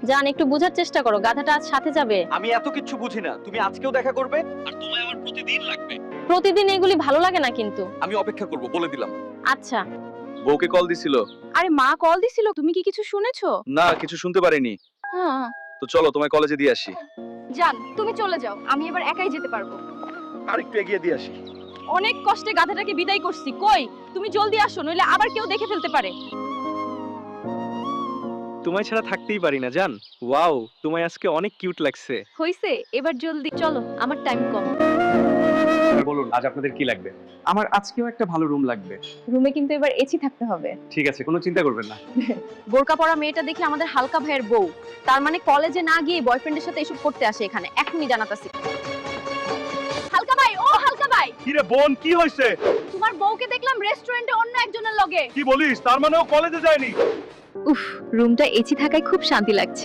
জান, একটু বোঝার চেষ্টা করো, গাধাটা আজ সাথে যাবে। আমি এত কিছু বুঝি না, তুমি আজকেও দেখা করবে আর তোমায় আমার প্রতিদিন লাগবে। প্রতিদিন এগুলি ভালো লাগে না কিন্তু। আমি অপেক্ষা করব, বলে দিলাম। আচ্ছা। বউকে কল দিছিল? আরে মা কল দিছিল, তুমি কি কিছু শুনেছো? না, কিছু শুনতে পারিনি। হ্যাঁ। তো চলো তোমায় কলেজে দিয়ে আসি। জান, তুমি চলে যাও, আমি এবার একাই যেতে পারবো। আর একটু এগিয়ে দিয়ে আসি। অনেক কষ্টে গাধাটাকে বিদায় করছি, কই তুমি জলদি আসো, নইলে আবার কেউ দেখে ফেলতে পারে। তোমায় ছাড়া থাকতেই পারি না জান। ওয়াও, তোমায় আজকে অনেক কিউট লাগছে। হইছে, এবার জলদি চলো, আমার টাইম কম। বলুন আজ আপনাদের কি লাগবে? আমার আজকেও একটা ভালো রুম লাগবে। রুমে কিন্তু এবার এসি থাকতে হবে। ঠিক আছে, কোনো চিন্তা করবেন না। বোরকা পরা মেয়েটা দেখে আমাদের হালকা ভাইয়ের বউ, তার মানে কলেজে না গিয়ে বয়ফ্রেন্ডের সাথে এসব করতে আসে এখানে। এখনই জানাতাছি। হালকা ভাই, ও হালকা ভাই, কি রে বোন, কি হয়েছে? তোমার বউকে দেখলাম রেস্টুরেন্টে অন্য একজনের লগে। কি বলিস? তার মানে ও কলেজে যায়নি? উফ, রুমটা এসি থাকায় খুব শান্তি লাগছে।